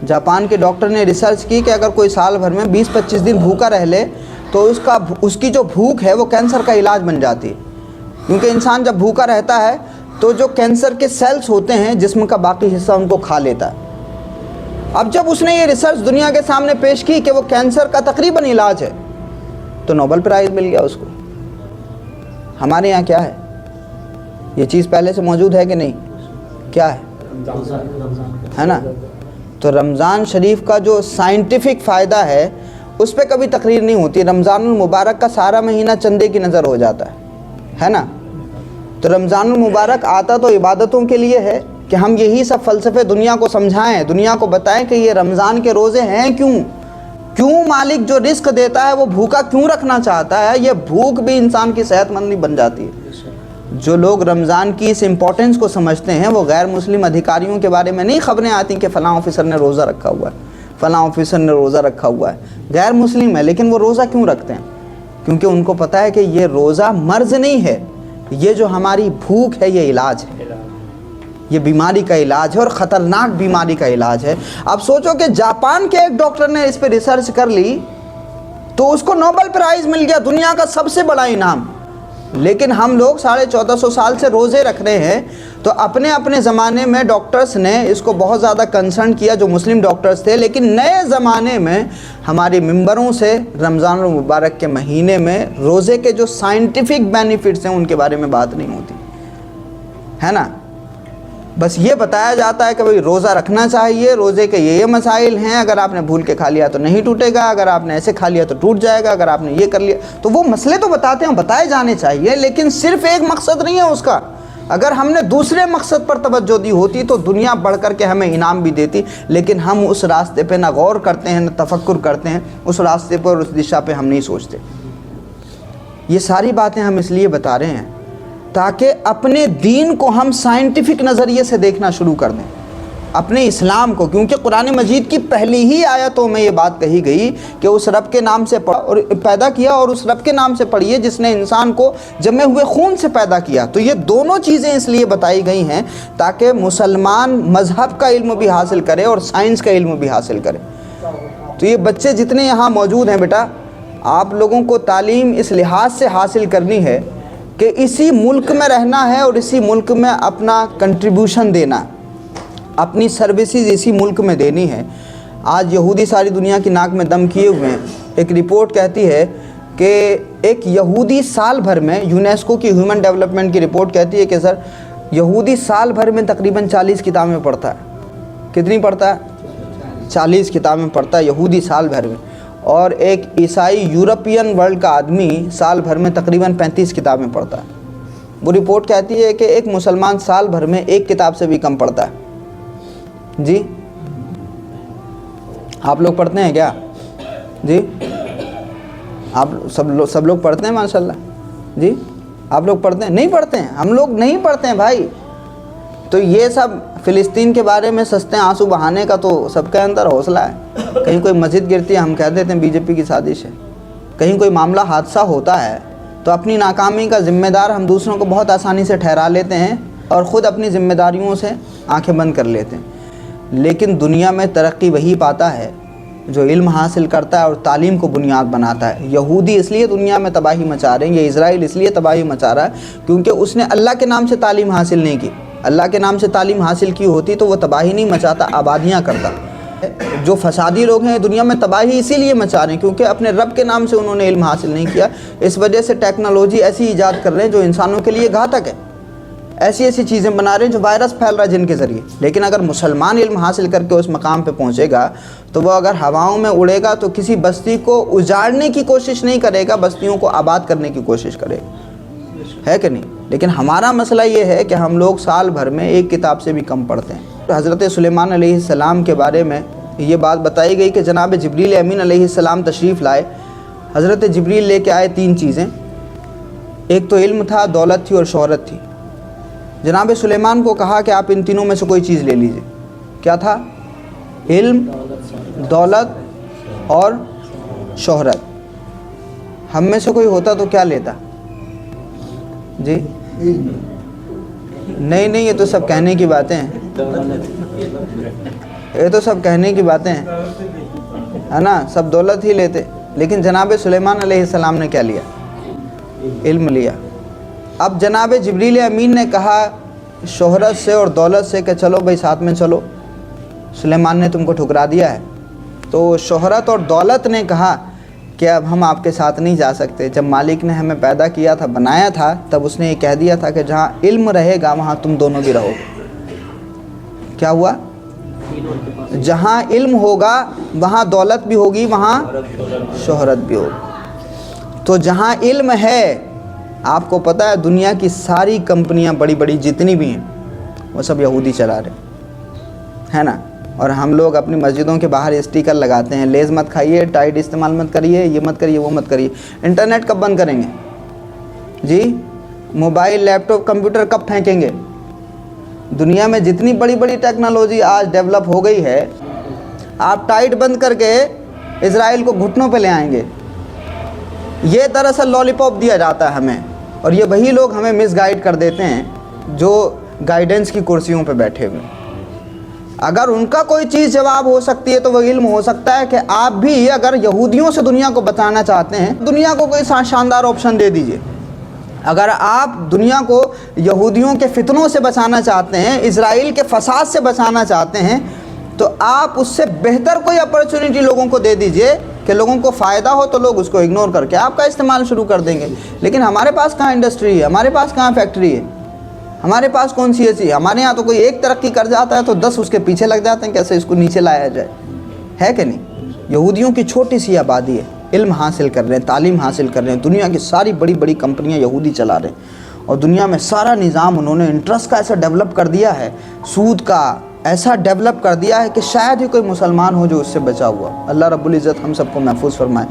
Japan کے doctor نے research کی کہ اگر کوئی سال بھر میں 20-25 دن بھوکا رہ لے تو اس کی جو بھوک ہے وہ کینسر کا علاج بن جاتی ہے، کیونکہ انسان جب بھوکا رہتا ہے تو جو کینسر کے سیلز ہوتے ہیں جسم کا باقی حصہ ان کو کھا لیتا ہے۔ اب جب اس نے یہ ریسرچ دنیا کے سامنے پیش کی کہ وہ کینسر کا تقریباً علاج ہے تو نوبل پرائز مل گیا اس کو۔ ہمارے یہاں کیا ہے؟ یہ چیز پہلے سے موجود ہے کہ نہیں؟ کیا ہے نا؟ تو رمضان شریف کا جو سائنٹیفک فائدہ ہے اس پہ کبھی تقریر نہیں ہوتی۔ رمضان المبارک کا سارا مہینہ چندے کی نظر ہو جاتا ہے نا؟ تو رمضان المبارک آتا تو عبادتوں کے لیے ہے کہ ہم یہی سب فلسفے دنیا کو سمجھائیں، دنیا کو بتائیں کہ یہ رمضان کے روزے ہیں کیوں مالک جو رزق دیتا ہے وہ بھوکا کیوں رکھنا چاہتا ہے۔ یہ بھوک بھی انسان کی صحت مندی بن جاتی ہے۔ جو لوگ رمضان کی اس امپورٹنس کو سمجھتے ہیں وہ غیر مسلم ادھیکاریوں کے بارے میں نہیں خبریں آتی کہ فلاں آفیسر نے روزہ رکھا ہوا ہے، فلاں آفیسر نے روزہ رکھا ہوا ہے، غیر مسلم ہے لیکن وہ روزہ کیوں رکھتے ہیں؟ کیونکہ ان کو پتہ ہے کہ یہ روزہ مرض نہیں ہے، یہ جو ہماری بھوک ہے یہ علاج ہے، یہ بیماری کا علاج ہے اور خطرناک بیماری کا علاج ہے۔ اب سوچو کہ جاپان کے ایک ڈاکٹر نے اس پہ ریسرچ کر لی تو اس کو نوبل پرائز مل گیا، دنیا کا سب سے بڑا انعام۔ لیکن ہم لوگ 1450 سال سے روزے رکھ رہے ہیں، تو اپنے زمانے میں ڈاکٹرز نے اس کو بہت زیادہ کنسرن کیا جو مسلم ڈاکٹرز تھے، لیکن نئے زمانے میں ہماری ممبروں سے رمضان المبارک کے مہینے میں روزے کے جو سائنٹیفک بینیفٹس ہیں ان کے بارے میں بات نہیں ہوتی ہے نا۔ بس یہ بتایا جاتا ہے کہ بھئی روزہ رکھنا چاہیے، روزے کے یہ مسائل ہیں، اگر آپ نے بھول کے کھا لیا تو نہیں ٹوٹے گا، اگر آپ نے ایسے کھا لیا تو ٹوٹ جائے گا، اگر آپ نے یہ کر لیا تو وہ مسئلے تو بتاتے ہیں، بتائے جانے چاہیے، لیکن صرف ایک مقصد نہیں ہے اس کا۔ اگر ہم نے دوسرے مقصد پر توجہ دی ہوتی تو دنیا بڑھ کر کے ہمیں انعام بھی دیتی، لیکن ہم اس راستے پہ نہ غور کرتے ہیں نہ تفکر کرتے ہیں، اس راستے پر اس دشا پہ ہم نہیں سوچتے۔ یہ ساری باتیں ہم اس لیے بتا رہے ہیں تاکہ اپنے دین کو ہم سائنٹیفک نظریے سے دیکھنا شروع کر دیں، اپنے اسلام کو، کیونکہ قرآن مجید کی پہلی ہی آیتوں میں یہ بات کہی گئی کہ اس رب کے نام سے اور پیدا کیا اور اس رب کے نام سے پڑھیے جس نے انسان کو جمے ہوئے خون سے پیدا کیا۔ تو یہ دونوں چیزیں اس لیے بتائی گئی ہیں تاکہ مسلمان مذہب کا علم بھی حاصل کرے اور سائنس کا علم بھی حاصل کرے۔ تو یہ بچے جتنے یہاں موجود ہیں بیٹا، آپ لوگوں کو تعلیم اس لحاظ سے حاصل کرنی ہے کہ اسی ملک میں رہنا ہے اور اسی ملک میں اپنا کنٹریبیوشن دینا ہے، اپنی سروسز اسی ملک میں دینی ہے۔ آج یہودی ساری دنیا کی ناک میں دم کیے ہوئے ہیں۔ ایک رپورٹ کہتی ہے کہ ایک یہودی سال بھر میں، یونیسکو کی ہیومن ڈیولپمنٹ کی رپورٹ کہتی ہے کہ سر یہودی سال بھر میں تقریباً 40 کتابیں پڑھتا ہے۔ کتنی پڑھتا ہے؟ 40 کتابیں پڑھتا ہے یہودی سال بھر میں، اور ایک عیسائی یورپین ورلڈ کا آدمی سال بھر میں تقریباً 35 کتابیں پڑھتا ہے۔ وہ رپورٹ کہتی ہے کہ ایک مسلمان سال بھر میں ایک کتاب سے بھی کم پڑھتا ہے۔ جی آپ لوگ پڑھتے ہیں کیا؟ جی آپ سب لوگ پڑھتے ہیں ماشاءاللہ؟ جی آپ لوگ پڑھتے ہیں؟ نہیں پڑھتے ہیں، ہم لوگ نہیں پڑھتے ہیں بھائی۔ تو یہ سب فلسطین کے بارے میں سستے آنسو بہانے کا تو سب کے اندر حوصلہ ہے۔ کہیں کوئی مسجد گرتی ہے ہم کہہ دیتے ہیں بی جے پی کی سازش ہے، کہیں کوئی معاملہ حادثہ ہوتا ہے تو اپنی ناکامی کا ذمہ دار ہم دوسروں کو بہت آسانی سے ٹھہرا لیتے ہیں اور خود اپنی ذمہ داریوں سے آنکھیں بند کر لیتے ہیں۔ لیکن دنیا میں ترقی وہی پاتا ہے جو علم حاصل کرتا ہے اور تعلیم کو بنیاد بناتا ہے۔ یہودی اس لیے دنیا میں تباہی مچا رہے ہیں، یہ اسرائیل اس لیے تباہی مچا رہا ہے کیونکہ اس نے اللہ کے نام سے تعلیم حاصل نہیں کی۔ اللہ کے نام سے تعلیم حاصل کی ہوتی تو وہ تباہی نہیں مچاتا، آبادیاں کرتا۔ جو فسادی لوگ ہیں دنیا میں تباہی اسی لیے مچا رہے ہیں کیونکہ اپنے رب کے نام سے انہوں نے علم حاصل نہیں کیا۔ اس وجہ سے ٹیکنالوجی ایسی ایجاد کر رہے ہیں جو انسانوں کے لیے گھاتک ہے، ایسی چیزیں بنا رہے ہیں جو وائرس پھیل رہا ہے جن کے ذریعے۔ لیکن اگر مسلمان علم حاصل کر کے اس مقام پہ پہنچے گا تو وہ اگر ہواؤں میں اڑے گا تو کسی بستی کو اجاڑنے کی کوشش نہیں کرے گا، بستیوں کو آباد کرنے کی کوشش کرے گا، ہے کہ نہیں؟ لیکن ہمارا مسئلہ یہ ہے کہ ہم لوگ سال بھر میں ایک کتاب سے بھی کم پڑھتے ہیں۔ حضرت سلیمان علیہ السلام کے بارے میں یہ بات بتائی گئی کہ جناب جبریل امین علیہ السلام تشریف لائے۔ حضرت جبریل لے کے آئے 3 چیزیں، ایک تو علم تھا، دولت تھی اور شہرت تھی۔ جناب سلیمان کو کہا کہ آپ ان تینوں میں سے کوئی چیز لے لیجئے۔ کیا تھا؟ علم، دولت اور شہرت۔ ہم میں سے کوئی ہوتا تو کیا لیتا؟ جی نہیں، یہ تو سب کہنے کی باتیں ہیں۔ یہ تو سب کہنے کی باتیں ہیں، ہے نا، سب دولت ہی لیتے، لیکن جناب سلیمان علیہ السلام نے کیا لیا؟ علم لیا۔ اب جناب جبریل امین نے کہا شہرت سے اور دولت سے کہ چلو بھائی ساتھ میں چلو، سلیمان نے تم کو ٹھکرا دیا ہے، تو شہرت اور دولت نے کہا کہ اب ہم آپ کے ساتھ نہیں جا سکتے۔ جب مالک نے ہمیں پیدا کیا تھا، بنایا تھا، تب اس نے یہ کہہ دیا تھا کہ جہاں علم رہے گا وہاں تم دونوں بھی رہو۔ کیا ہوا؟ جہاں علم ہوگا وہاں دولت بھی ہوگی، وہاں شہرت بھی ہوگی۔ تو جہاں علم ہے، آپ کو پتہ ہے دنیا کی ساری کمپنیاں بڑی بڑی جتنی بھی ہیں وہ سب یہودی چلا رہے ہیں نا، اور ہم لوگ اپنی مسجدوں کے باہر اسٹیکر لگاتے ہیں، لیز مت کھائیے، ٹائٹ استعمال مت کریے، یہ مت کریے، وہ مت کریے۔ انٹرنیٹ کب بند کریں گے جی؟ موبائل، لیپ ٹاپ، کمپیوٹر کب پھینکیں گے؟ دنیا میں جتنی بڑی بڑی ٹیکنالوجی آج ڈیولپ ہو گئی ہے، آپ ٹائٹ بند کر کے اسرائیل کو گھٹنوں پہ لے آئیں گے۔ یہ دراصل لالی پاپ دیا جاتا ہے ہمیں، اور یہ وہی لوگ ہمیں مس گائیڈ کر دیتے ہیں جو گائیڈنس کی کرسیوں پہ بیٹھے ہوئے۔ اگر ان کا کوئی چیز جواب ہو سکتی ہے تو وہ علم ہو سکتا ہے کہ آپ بھی اگر یہودیوں سے دنیا کو بچانا چاہتے ہیں، دنیا کو کوئی شاندار آپشن دے دیجئے۔ اگر آپ دنیا کو یہودیوں کے فتنوں سے بچانا چاہتے ہیں، اسرائیل کے فساد سے بچانا چاہتے ہیں، تو آپ اس سے بہتر کوئی اپرچونٹی لوگوں کو دے دیجئے کہ لوگوں کو فائدہ ہو، تو لوگ اس کو اگنور کر کے آپ کا استعمال شروع کر دیں گے۔ لیکن ہمارے پاس کہاں انڈسٹری ہے، ہمارے پاس کہاں فیکٹری ہے، ہمارے پاس کون سی ایسی ہے؟ ہمارے یہاں تو کوئی ایک ترقی کر جاتا ہے تو 10 اس کے پیچھے لگ جاتے ہیں کیسے اس کو نیچے لایا جائے، ہے کہ نہیں؟ یہودیوں کی چھوٹی سی آبادی ہے، علم حاصل کر رہے ہیں، تعلیم حاصل کر رہے ہیں، دنیا کی ساری بڑی بڑی کمپنیاں یہودی چلا رہے ہیں، اور دنیا میں سارا نظام انہوں نے انٹرسٹ کا ایسا ڈیولپ کر دیا ہے، سود کا ایسا ڈیولپ کر دیا ہے کہ شاید ہی کوئی مسلمان ہو جو اس سے بچا ہوا۔ اللہ رب العزت ہم سب کو محفوظ فرمائے۔